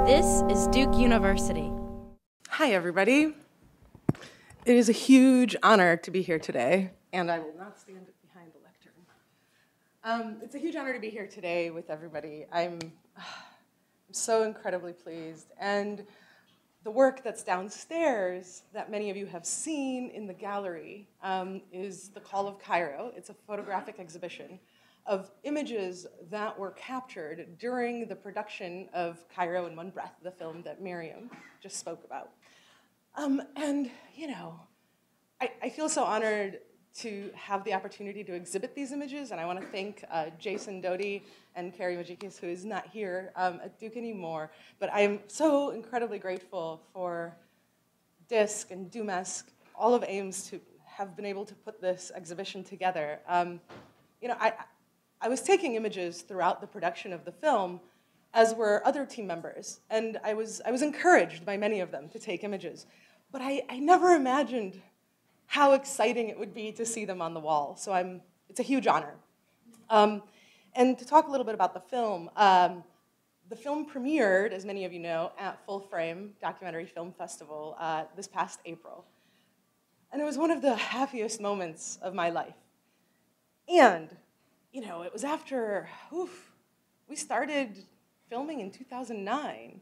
This is Duke University. Hi, everybody. It is a huge honor to be here today, and I will not stand behind the lectern. It's a huge honor to be here today with everybody. I'm so incredibly pleased, and the work that's downstairs that many of you have seen in the gallery is the Call of Cairo. It's a photographic exhibition of images that were captured during the production of Cairo in One Breath, the film that Miriam just spoke about. And, you know, I feel so honored to have the opportunity to exhibit these images, and I want to thank Jason Doty and Carrie Majikis, who is not here at Duke anymore, but I am so incredibly grateful for DISC and DUMESC, all of Ames, to have been able to put this exhibition together. You know, I was taking images throughout the production of the film, as were other team members, and I was encouraged by many of them to take images, but I never imagined how exciting it would be to see them on the wall. So it's a huge honor. And to talk a little bit about the film premiered, as many of you know, at Full Frame Documentary Film Festival this past April. And it was one of the happiest moments of my life. And, you know, it was after, we started filming in 2009.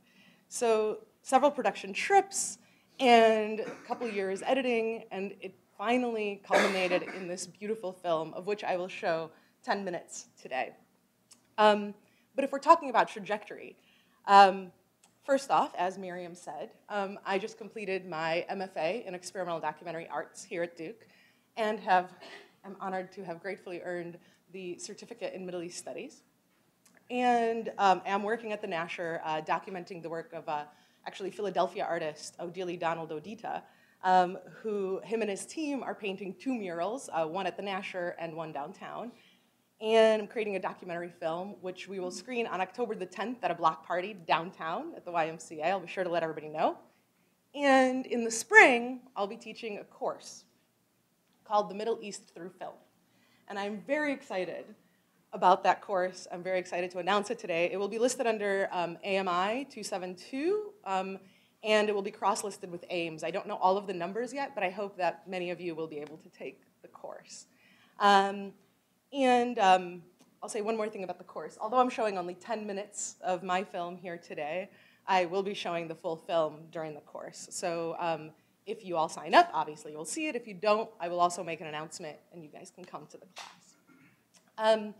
So several production trips, and a couple years editing, and it finally culminated in this beautiful film, of which I will show 10 minutes today. But if we're talking about trajectory, first off, as Miriam said, I just completed my MFA in Experimental Documentary Arts here at Duke, and I'm honored to have gratefully earned the Certificate in Middle East Studies. And am working at the Nasher, documenting the work of actually Philadelphia artist Odili Donald Odita, who him and his team are painting 2 murals, one at the Nasher and one downtown. And I'm creating a documentary film, which we will screen on October the 10th at a block party downtown at the YMCA. I'll be sure to let everybody know. And in the spring, I'll be teaching a course called The Middle East Through Film. And I'm very excited about that course. I'm very excited to announce it today. It will be listed under AMI 272, and it will be cross-listed with Ames. I don't know all of the numbers yet, but I hope that many of you will be able to take the course. I'll say one more thing about the course. Although I'm showing only 10 minutes of my film here today, I will be showing the full film during the course. So if you all sign up, obviously you'll see it. If you don't, I will also make an announcement, and you guys can come to the class.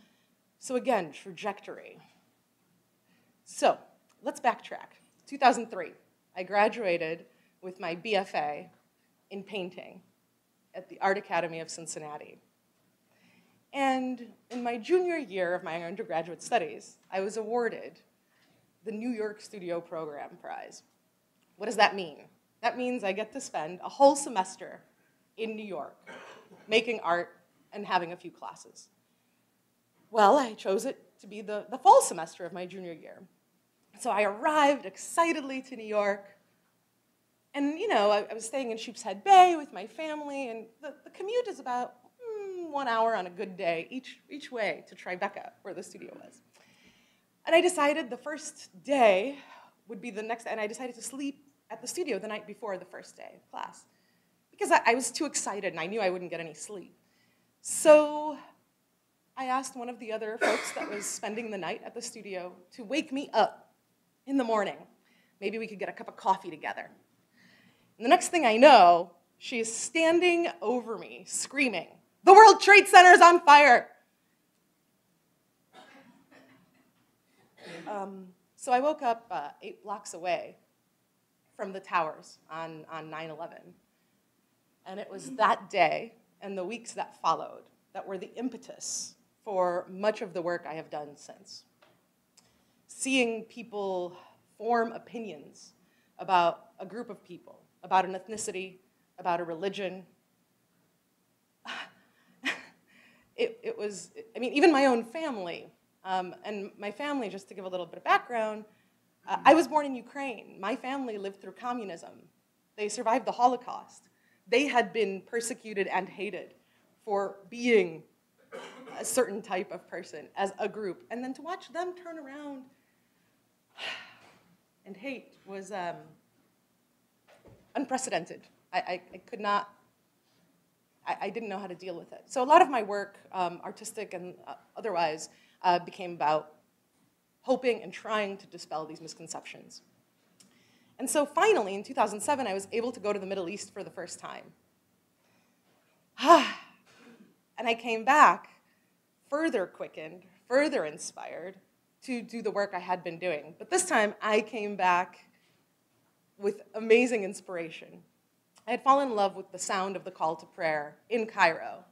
So again, trajectory. So let's backtrack. 2003, I graduated with my BFA in painting at the Art Academy of Cincinnati. And in my junior year of my undergraduate studies, I was awarded the New York Studio Program Prize. What does that mean? That means I get to spend a whole semester in New York making art and having a few classes. Well, I chose it to be the fall semester of my junior year. So I arrived excitedly to New York, and you know, I was staying in Sheepshead Bay with my family, and the commute is about 1 hour on a good day each way to Tribeca, where the studio was. And I decided the first day would be the next, and I decided to sleep at the studio the night before the first day of class, because I was too excited and I knew I wouldn't get any sleep. So I asked one of the other folks that was spending the night at the studio to wake me up in the morning. Maybe we could get a cup of coffee together. And the next thing I know, she is standing over me, screaming, "The World Trade Center is on fire!" So I woke up 8 blocks away from the towers on 9/11. And it was that day and the weeks that followed that were the impetus for much of the work I have done since. Seeing people form opinions about a group of people, about an ethnicity, about a religion. It was, I mean, even my own family, and my family, just to give a little bit of background, I was born in Ukraine. My family lived through communism. They survived the Holocaust. They had been persecuted and hated for being a certain type of person as a group. And then to watch them turn around and hate was unprecedented. I could not, I didn't know how to deal with it. So a lot of my work, artistic and otherwise, became about hoping and trying to dispel these misconceptions. And so finally, in 2007, I was able to go to the Middle East for the first time. And I came back further quickened, further inspired to do the work I had been doing. But this time, I came back with amazing inspiration. I had fallen in love with the sound of the call to prayer in Cairo.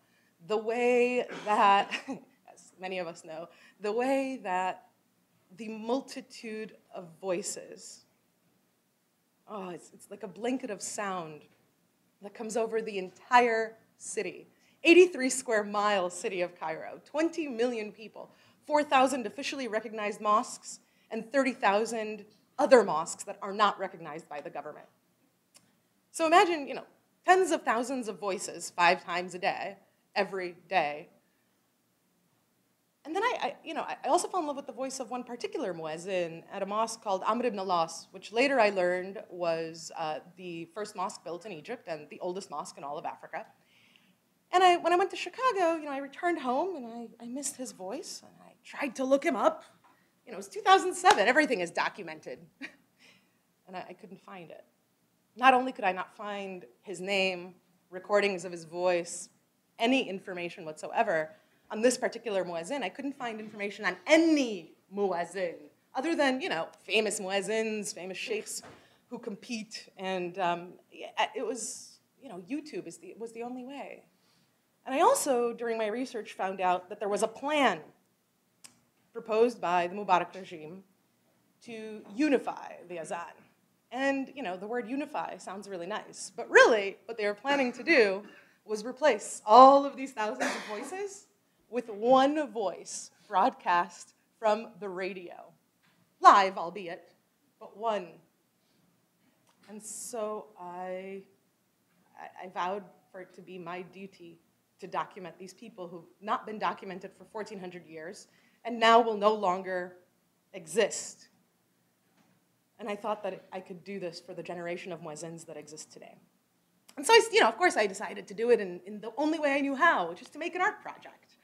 The way that, as many of us know, the way that the multitude of voices, it's like a blanket of sound that comes over the entire city. 83 square mile city of Cairo, 20 million people, 4,000 officially recognized mosques, and 30,000 other mosques that are not recognized by the government. So imagine, tens of thousands of voices 5 times a day, every day. And then I also fell in love with the voice of one particular muezzin at a mosque called Amr ibn al-As, which later I learned was the first mosque built in Egypt and the oldest mosque in all of Africa. And when I went to Chicago, I returned home and I missed his voice, and I tried to look him up. It was 2007, everything is documented. And I couldn't find it. Not only could I not find his name, recordings of his voice, any information whatsoever on this particular muezzin, I couldn't find information on any muezzin, other than, famous muezzins, famous sheikhs who compete. And it was, YouTube was the only way. And I also, during my research, found out that there was a plan proposed by the Mubarak regime to unify the azan. And, the word unify sounds really nice, but really what they were planning to do was replace all of these thousands of voices with one voice broadcast from the radio. Live, albeit, but one. And so I vowed for it to be my duty to document these people who've not been documented for 1,400 years and now will no longer exist. And I thought that I could do this for the generation of muezzins that exist today. And so, of course, I decided to do it in the only way I knew how, which is to make an art project.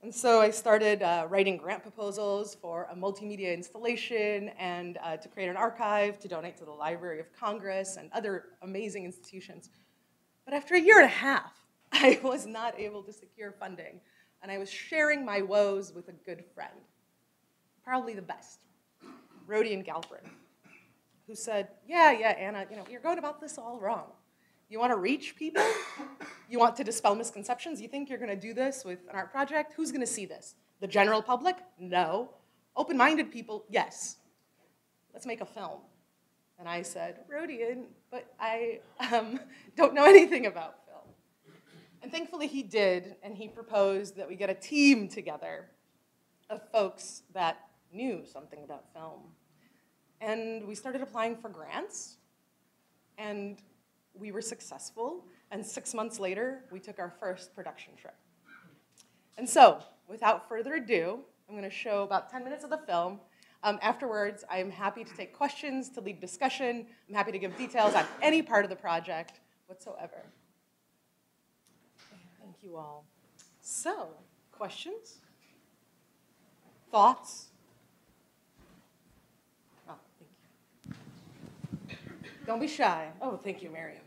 And so I started writing grant proposals for a multimedia installation and to create an archive to donate to the Library of Congress and other amazing institutions. But after a year and a half, I was not able to secure funding, and I was sharing my woes with a good friend, probably the best, Rodion Galperin, who said, yeah, Anna, you're going about this all wrong. You want to reach people? You want to dispel misconceptions? You think you're going to do this with an art project? Who's going to see this? The general public? No. Open-minded people? Yes. Let's make a film. And I said, Rodion, but I don't know anything about film. And thankfully he did, and he proposed that we get a team together of folks that knew something about film. And we started applying for grants, and we were successful, and 6 months later, we took our first production trip. And so, without further ado, I'm going to show about 10 minutes of the film. Afterwards, I'm happy to take questions, to lead discussion. I'm happy to give details on any part of the project whatsoever. Thank you all. So, questions? Thoughts? Oh, thank you. Don't be shy. Oh, thank you, Miriam.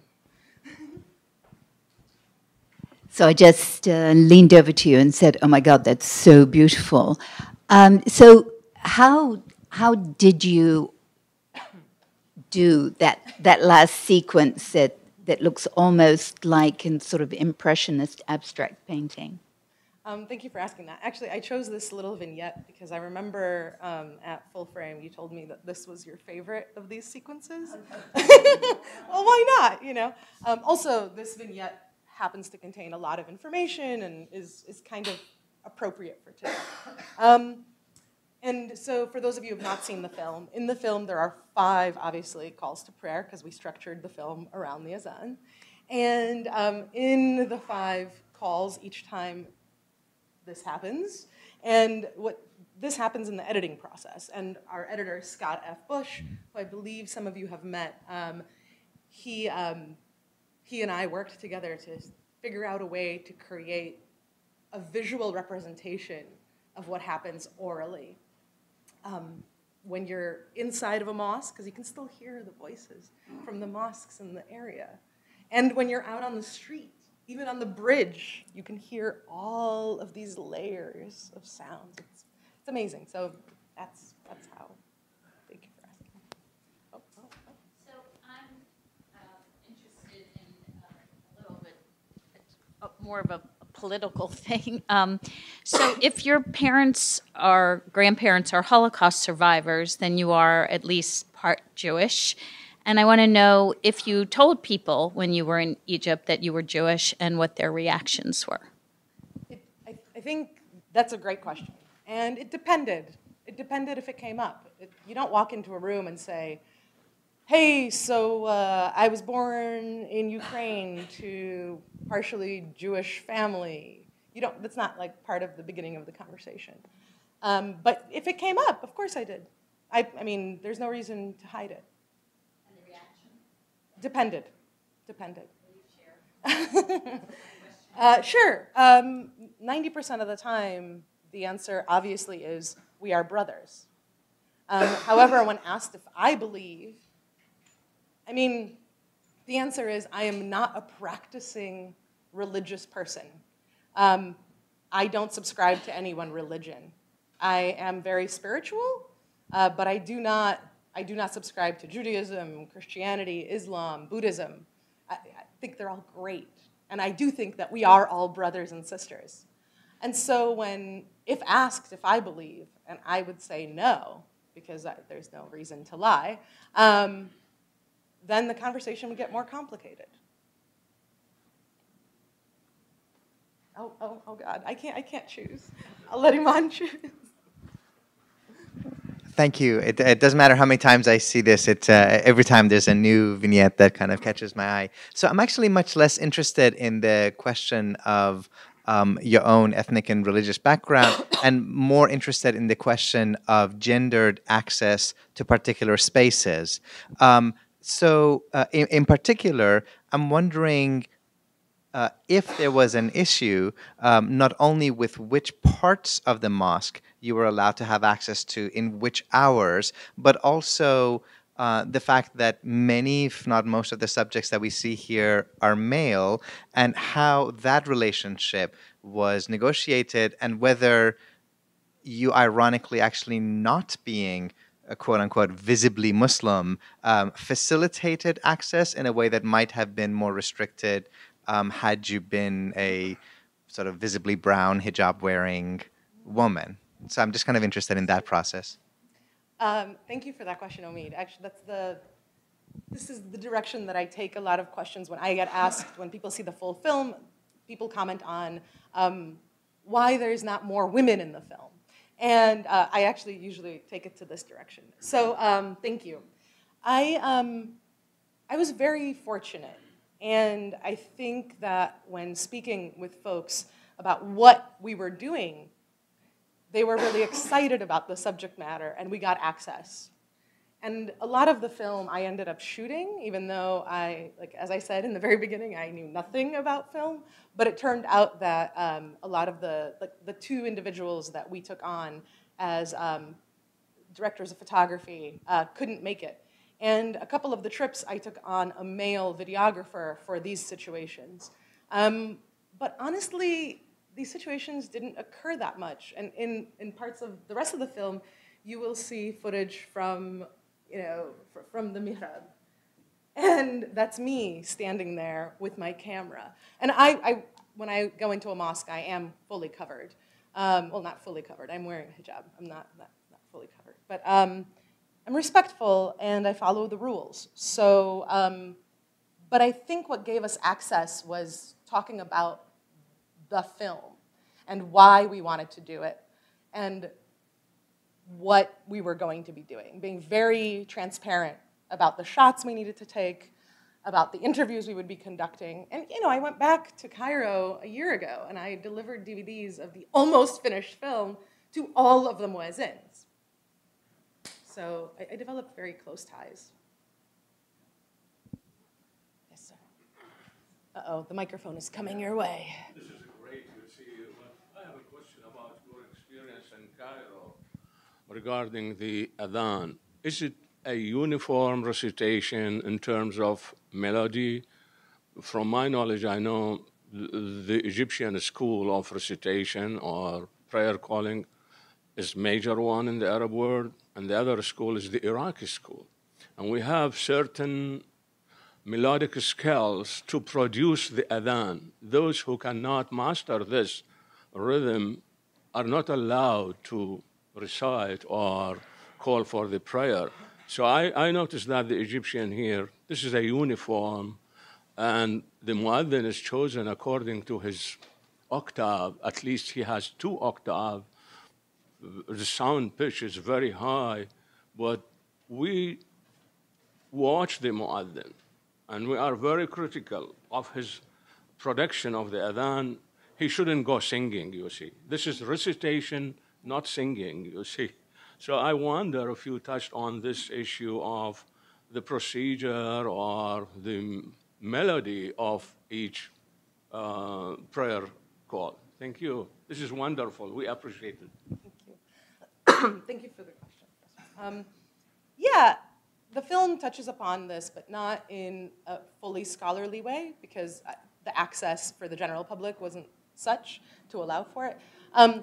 So I just leaned over to you and said, "Oh my God, that's so beautiful." So how did you do that last sequence that looks almost like in sort of impressionist abstract painting? Thank you for asking that. Actually, I chose this little vignette because I remember at Full Frame you told me that this was your favorite of these sequences. Well, why not? Also, this vignette happens to contain a lot of information and is kind of appropriate for today. And so for those of you who have not seen the film, in the film there are 5, obviously, calls to prayer because we structured the film around the azan. And in the 5 calls, each time this happens, and what this happens in the editing process. And our editor, Scott F. Bush, who I believe some of you have met, he and I worked together to figure out a way to create a visual representation of what happens orally. When you're inside of a mosque, because you can still hear the voices from the mosques in the area. And when you're out on the street, even on the bridge, you can hear all of these layers of sounds. It's amazing. So that's how. Thank you for asking. Oh. So I'm interested in a little bit more of a political thing. So if your parents or grandparents are Holocaust survivors, then you are at least part Jewish. And I want to know if you told people when you were in Egypt that you were Jewish and what their reactions were. I think that's a great question. And it depended. It depended if it came up. You don't walk into a room and say, hey, so I was born in Ukraine to partially Jewish family. That's not like part of the beginning of the conversation. But if it came up, of course I did. I mean, there's no reason to hide it. And the reaction? Depended. Will you share? Sure. 90% of the time, the answer obviously is, we are brothers. However, when asked if I believe, I mean, the answer is I am not a practicing religious person. I don't subscribe to any one religion. I am very spiritual, but I do not subscribe to Judaism, Christianity, Islam, Buddhism. I think they're all great. And I do think that we are all brothers and sisters. And so if asked if I believe, and I would say no, because there's no reason to lie, then the conversation would get more complicated. Oh God, I can't choose. I'll let Iman choose. Thank you. It doesn't matter how many times I see this. Every time there's a new vignette that kind of catches my eye. So I'm actually much less interested in the question of your own ethnic and religious background, and more interested in the question of gendered access to particular spaces. In particular, I'm wondering if there was an issue, not only with which parts of the mosque you were allowed to have access to in which hours, but also the fact that many, if not most of the subjects that we see here are male, and how that relationship was negotiated, and whether you ironically actually not being quote-unquote visibly Muslim facilitated access in a way that might have been more restricted had you been a sort of visibly brown hijab-wearing woman. So I'm just kind of interested in that process. Thank you for that question, Omid. Actually, this is the direction that I take a lot of questions when I get asked, when people see the full film, people comment on why there's not more women in the film. And I actually usually take it to this direction. So thank you. I was very fortunate. And I think that when speaking with folks about what we were doing, they were really excited about the subject matter, and we got access. And a lot of the film I ended up shooting, even though as I said in the very beginning, I knew nothing about film. But it turned out that a lot of the two individuals that we took on as directors of photography couldn't make it. And a couple of the trips, I took on a male videographer for these situations. But honestly, these situations didn't occur that much. And in parts of the rest of the film, you will see footage from the mihrab. And that's me standing there with my camera. And when I go into a mosque, I am fully covered. Well, not fully covered. I'm wearing a hijab. I'm not fully covered. But I'm respectful, and I follow the rules. So, but I think what gave us access was talking about the film and why we wanted to do it and what we were going to be doing, being very transparent about the shots we needed to take, about the interviews we would be conducting. And I went back to Cairo a year ago, and I delivered DVDs of the almost finished film to all of the muezzins. So I developed very close ties. Yes, sir. Uh-oh, the microphone is coming your way. This is great to see you. I have a question about your experience in Cairo regarding the adhan. Is it a uniform recitation in terms of melody? From my knowledge, I know the Egyptian school of recitation or prayer calling is major one in the Arab world, and the other school is the Iraqi school. And we have certain melodic scales to produce the adhan. Those who cannot master this rhythm are not allowed to recite or call for the prayer. So I noticed that the Egyptian here, this is a uniform, and the muaddin is chosen according to his octave. At least he has 2 octaves. The sound pitch is very high, but we watch the muaddin, and we are very critical of his production of the adhan. He shouldn't go singing, you see. This is recitation, not singing, you see. So I wonder if you touched on this issue of the procedure or the melody of each prayer call. Thank you. This is wonderful. We appreciate it. Thank you. Thank you for the question. Yeah, the film touches upon this, but not in a fully scholarly way, because the access for the general public wasn't such to allow for it. I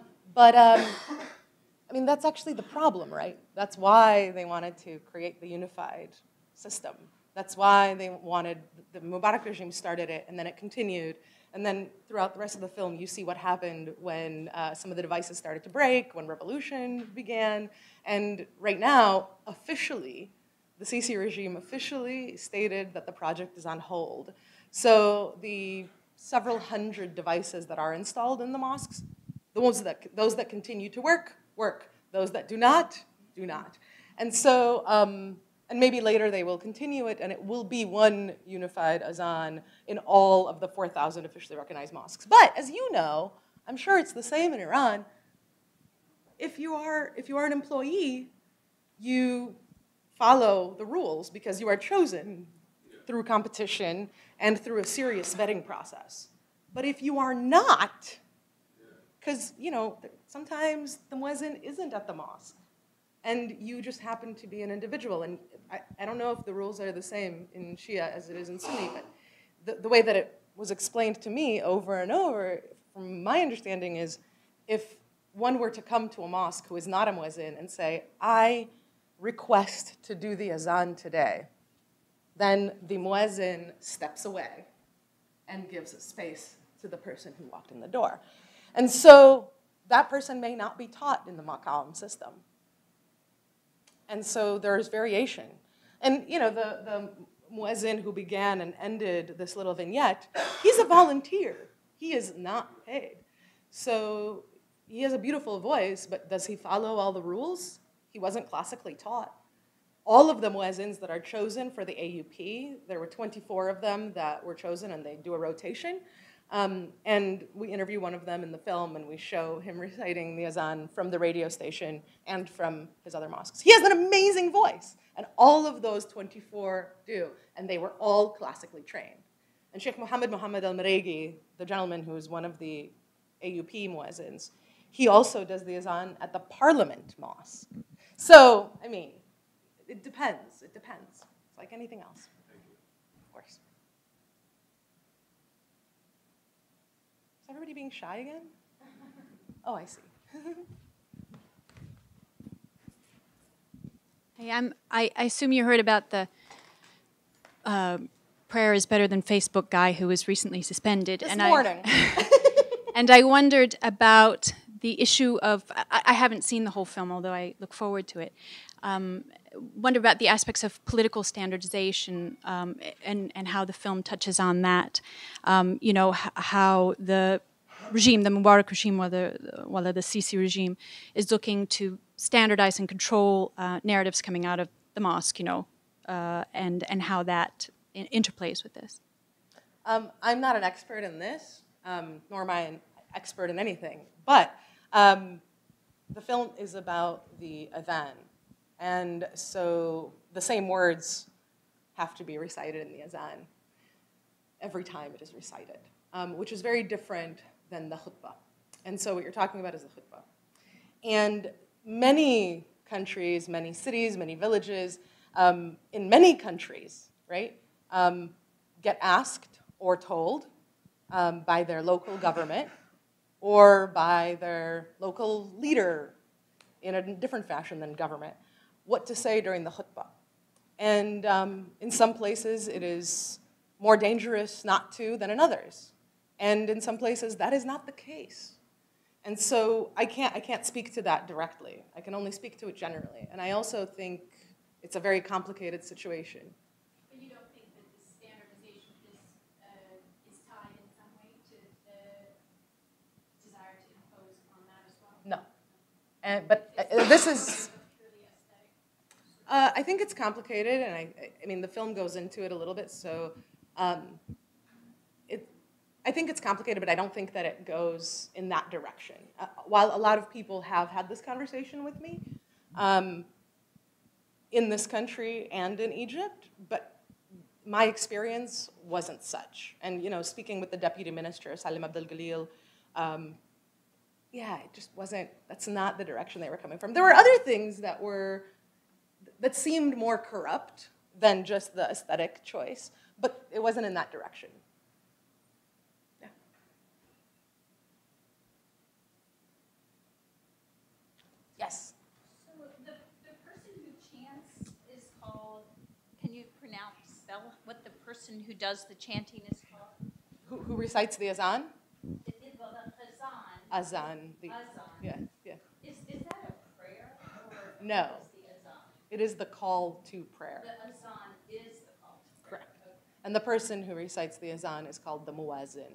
mean, that's actually the problem, right? That's why they wanted to create the unified system. That's why they wanted, the Mubarak regime started it, and then it continued. And then throughout the rest of the film, you see what happened when some of the devices started to break, when revolution began. And right now, officially, the Sisi regime officially stated that the project is on hold. So the several hundred devices that are installed in the mosques, those that continue to work, work. Those that do not, do not. And so, and maybe later they will continue it, and it will be one unified azan in all of the 4,000 officially recognized mosques. But as you know, I'm sure it's the same in Iran. If you are an employee, you follow the rules because you are chosen through competition and through a serious vetting process. But if you are not, because sometimes the muezzin isn't at the mosque, and you just happen to be an individual. And I don't know if the rules are the same in Shia as it is in Sunni, but the way that it was explained to me over and over, from my understanding, is if one were to come to a mosque who is not a muezzin and say, I request to do the azan today, then the muezzin steps away and gives a space to the person who walked in the door. And so that person may not be taught in the maqam system. And so there's variation. And the muezzin who began and ended this little vignette, he's a volunteer. He is not paid. So he has a beautiful voice, but does he follow all the rules? He wasn't classically taught. All of the muezzins that are chosen for the AUP, there were 24 of them that were chosen, and they do a rotation. And we interview one of them in the film, and we show him reciting the azan from the radio station and from his other mosques. He has an amazing voice, and all of those 24 do, and they were all classically trained. And Sheikh Mohammed al-Maregi, the gentleman who is one of the AUP muezzins, he also does the azan at the Parliament Mosque. So, I mean, it depends. It depends. It's like anything else. Of course. Is everybody being shy again? Oh, I see. Hey, I assume you heard about the prayer is better than Facebook guy who was recently suspended. This morning. And I wondered about the issue of, I haven't seen the whole film, although I look forward to it. Wonder about the aspects of political standardization and how the film touches on that. How the regime, the Mubarak regime, or the Sisi regime, is looking to standardize and control narratives coming out of the mosque, and how that interplays with this. I'm not an expert in this, nor am I an expert in anything, but the film is about the adhan. And so the same words have to be recited in the adhan every time it is recited, which is very different than the khutbah. And so what you're talking about is the khutbah. And many countries, many cities, many villages, in many countries, right, get asked or told by their local government or by their local leader in a different fashion than government what to say during the khutbah. And in some places, it is more dangerous not to than in others. And in some places, that is not the case. And so I can't speak to that directly. I can only speak to it generally. And I also think it's a very complicated situation. But you don't think that the standardization is tied in some way to the desire to impose on that as well? No. But this is... I think it's complicated, and I mean, the film goes into it a little bit, so I think it's complicated, but I don't think that it goes in that direction. While a lot of people have had this conversation with me in this country and in Egypt, but my experience wasn't such. And, you know, speaking with the deputy minister, Salim Abdel Galil, yeah, it just wasn't, that's not the direction they were coming from. There were other things that seemed more corrupt than just the aesthetic choice, but it wasn't in that direction. Yeah. Yes? So the person who chants is called, can you spell what the person who does the chanting is called? Who recites the azan? The azan. Azan. Azan. Yeah, yeah. Is that a prayer? Or No. Is the azan? It is the call to prayer. The azan is the call to prayer. Correct. Okay. And the person who recites the azan is called the muezzin.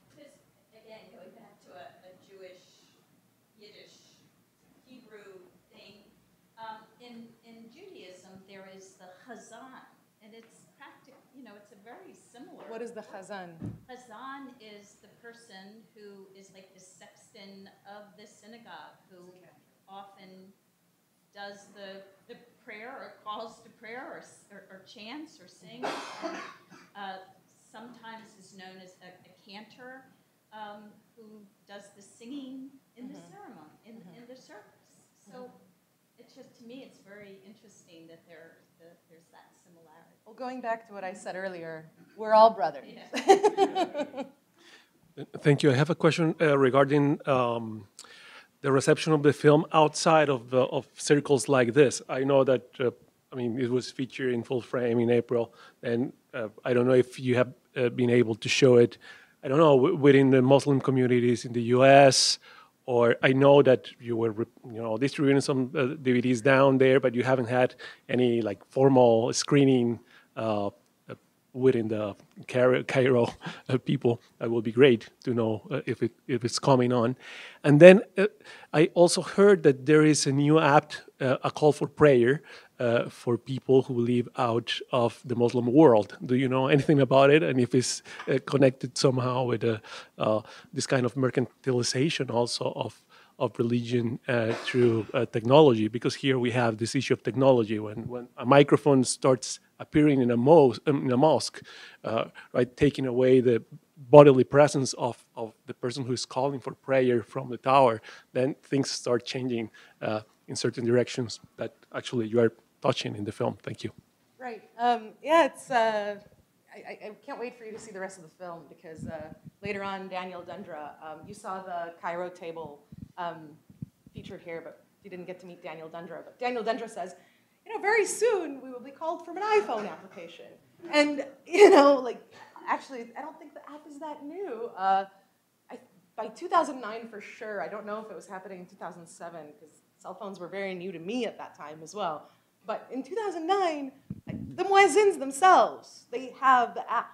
Because, again, going back to a Jewish, Yiddish, Hebrew thing, in Judaism there is the chazan, and it's practical, you know, it's a very similar. What is the chazan? Chazan is the person who is like the sexton of the synagogue, who often does the prayer or calls to prayer or chants or sings. And, sometimes is known as a cantor who does the singing in the ceremony, in the service. So it's just, to me, it's very interesting that there's that similarity. Well, going back to what I said earlier, we're all brothers. Yeah. Thank you. I have a question regarding the reception of the film outside of circles like this. I know that, I mean, it was featured in full frame in April, and I don't know if you have been able to show it, I don't know, within the Muslim communities in the US, or I know that you were, distributing some DVDs down there, but you haven't had any like formal screening within the CAIRO people. That would be great to know if it's coming on. And then I also heard that there is a new app, a call for prayer for people who live out of the Muslim world. Do you know anything about it? And if it's connected somehow with this kind of mercantilization also of religion through technology? Because here we have this issue of technology. When a microphone starts appearing in a mosque, right, taking away the bodily presence of the person who is calling for prayer from the tower, then things start changing in certain directions that actually you are touching in the film. Thank you. Right. Yeah, it's. I can't wait for you to see the rest of the film, because later on, Daniel Dundra, you saw the CAIRO table featured here, but you didn't get to meet Daniel Dundra. But Daniel Dundra says, very soon we will be called from an iPhone application. And, actually, I don't think the app is that new. By 2009, for sure. I don't know if it was happening in 2007, because cell phones were very new to me at that time as well. But in 2009, the muezzins themselves, they have the app.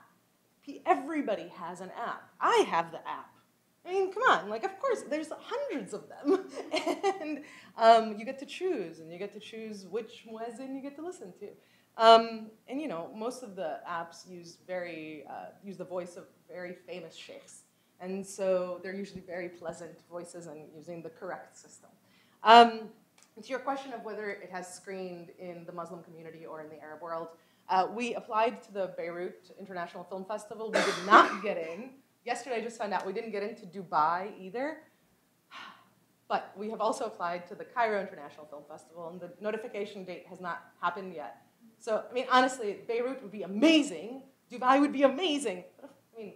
Everybody has an app. I have the app. I mean, come on, of course, there's hundreds of them. And you get to choose, and you get to choose which muezzin you get to listen to. And, most of the apps use the voice of very famous sheikhs. And so they're usually very pleasant voices and using the correct system. To your question of whether it has screened in the Muslim community or in the Arab world, we applied to the Beirut International Film Festival. We did not get in. Yesterday I just found out we didn't get into Dubai either. But we have also applied to the Cairo International Film Festival, and the notification date has not happened yet. So, I mean, honestly, Beirut would be amazing. Dubai would be amazing. But, I mean,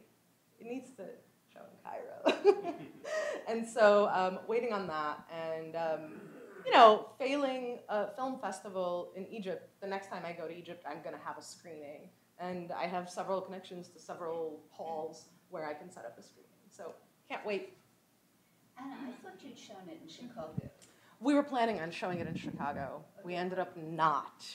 it needs to show in Cairo. And so, waiting on that. And, you know, failing a film festival in Egypt, the next time I go to Egypt, I'm going to have a screening. And I have several connections to several halls where I can set up a screening. So, can't wait. Anna, I thought you'd shown it in Chicago. We were planning on showing it in Chicago. We ended up not.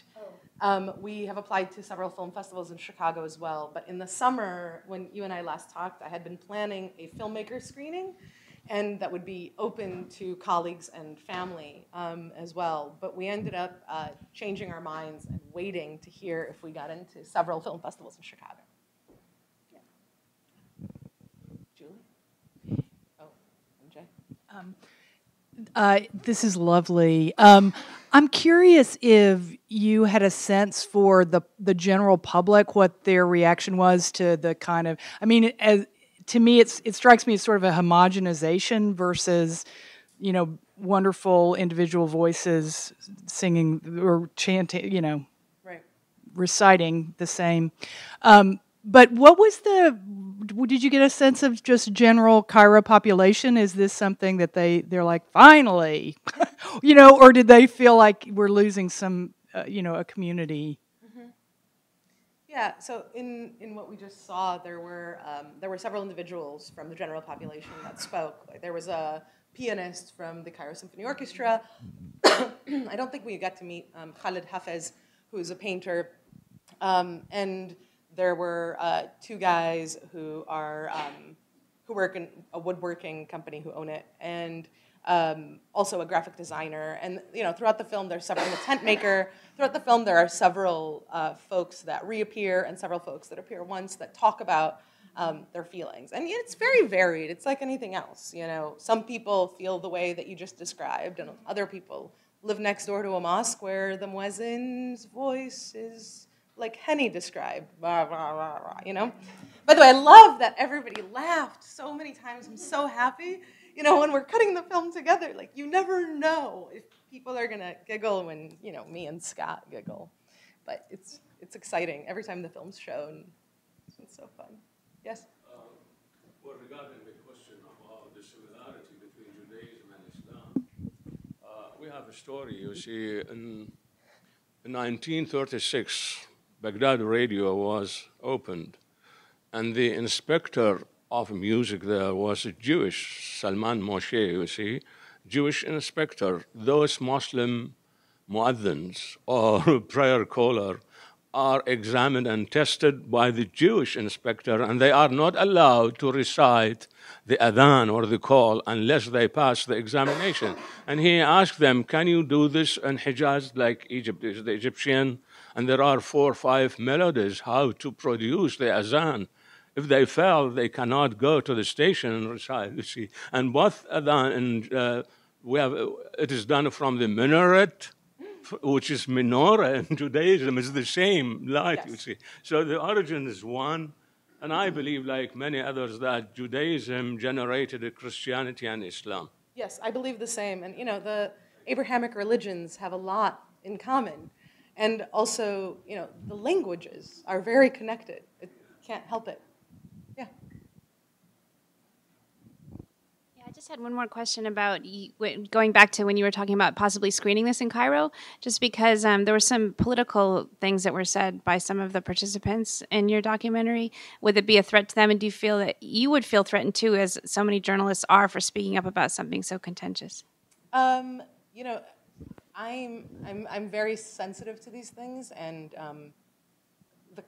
We have applied to several film festivals in Chicago as well. But in the summer, when you and I last talked, I had been planning a filmmaker screening, and that would be open to colleagues and family as well. But we ended up changing our minds and waiting to hear if we got into several film festivals in Chicago. Yeah. Julie? Oh, MJ? This is lovely. I'm curious if you had a sense for the general public, what their reaction was to the kind of, I mean, to me, it strikes me as sort of a homogenization versus, you know, wonderful individual voices singing or chanting, you know, Right. reciting the same. But what was did you get a sense of just general Cairo population? Is this something that they're like, finally, you know, or did they feel like we're losing some, you know, a community? Mm-hmm. Yeah, so in what we just saw, there were several individuals from the general population that spoke. Like, there was a pianist from the Cairo Symphony Orchestra. I don't think we got to meet Khalid Hafez, who is a painter, and there were two guys who are who work in a woodworking company who own it, and also a graphic designer. And you know, throughout the film, there's several. And a tent maker. Throughout the film, there are several folks that reappear and several folks that appear once that talk about their feelings. And it's very varied. It's like anything else. You know, some people feel the way that you just described, and other people live next door to a mosque where the muezzin's voice is like Henny described, rah, rah, rah, rah, you know? By the way, I love that everybody laughed so many times. I'm so happy. You know, when we're cutting the film together, like, you never know if people are gonna giggle when, you know, me and Scott giggle. But it's exciting every time the film's shown. It's so fun. Yes? Well, regarding the question about the similarity between Judaism and Islam, we have a story, you see, in 1936, Baghdad radio was opened, and the inspector of music there was a Jewish, Salman Moshe, you see, Jewish inspector. Those Muslim muaddins or prayer caller are examined and tested by the Jewish inspector, and they are not allowed to recite the adhan or the call unless they pass the examination. And he asked them, can you do this in Hijaz like Egypt is the Egyptian? And there are 4 or 5 melodies how to produce the adhan. If they fail, they cannot go to the station and recite, you see. And both adhan, and it is done from the minaret, which is menorah in Judaism, is the same light, yes. You see. So the origin is one, and I believe, like many others, that Judaism generated Christianity and Islam. Yes, I believe the same. And, you know, the Abrahamic religions have a lot in common. And also, you know, the languages are very connected. It can't help it. Yeah. I just had one more question about going back to when you were talking about possibly screening this in Cairo, just because there were some political things that were said by some of the participants in your documentary. Would it be a threat to them, and do you feel that you would feel threatened too, as so many journalists are, for speaking up about something so contentious? You know, I'm very sensitive to these things, and the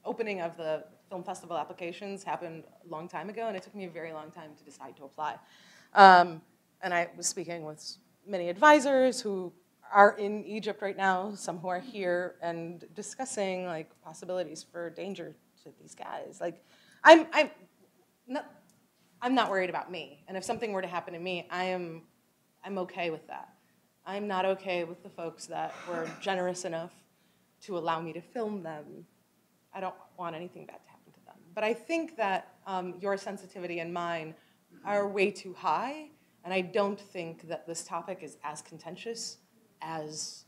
opening of the film festival applications happened a long time ago, and it took me a very long time to decide to apply. And I was speaking with many advisors who are in Egypt right now, some who are here, and discussing like possibilities for danger to these guys. Like, no, I'm not worried about me. And if something were to happen to me, I'm okay with that. I'm not okay with the folks that were generous enough to allow me to film them. I don't want anything bad to happen to them. But I think that your sensitivity and mine are way too high, and I don't think that this topic is as contentious as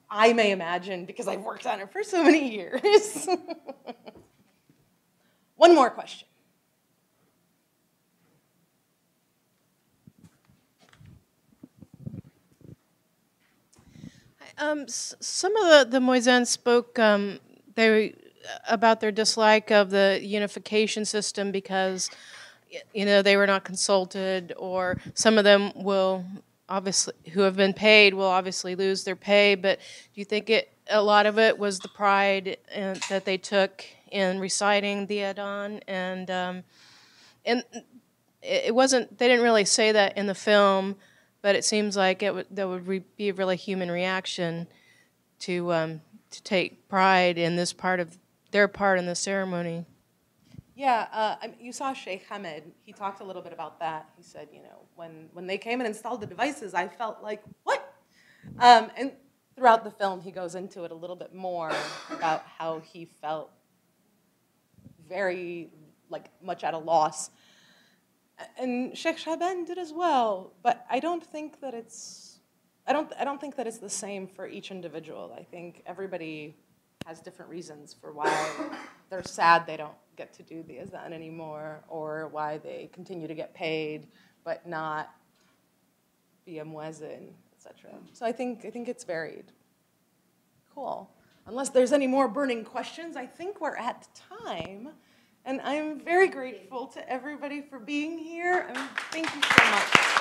I may imagine because I've worked on it for so many years. One more question. Some of the Moisans spoke about their dislike of the unification system because, they were not consulted, or some of them will obviously, who have been paid, will obviously lose their pay. But do you think a lot of it was the pride that they took in reciting the Adhan, and it wasn't? They didn't really say that in the film. But it seems like that would be a really human reaction to take pride in this part of their part in the ceremony. Yeah, you saw Sheikh Hamed. He talked a little bit about that. He said, when they came and installed the devices, I felt like, what? And throughout the film, he goes into it a little bit more about how he felt very, much at a loss. And Sheikh Shaban did as well, but I don't think that it's the same for each individual. I think everybody has different reasons for why they're sad they don't get to do the Adhan anymore, or why they continue to get paid but not be a muezzin, etc. So I think it's varied. Cool. Unless there's any more burning questions, I think we're at time. And I'm very grateful to everybody for being here, and thank you so much.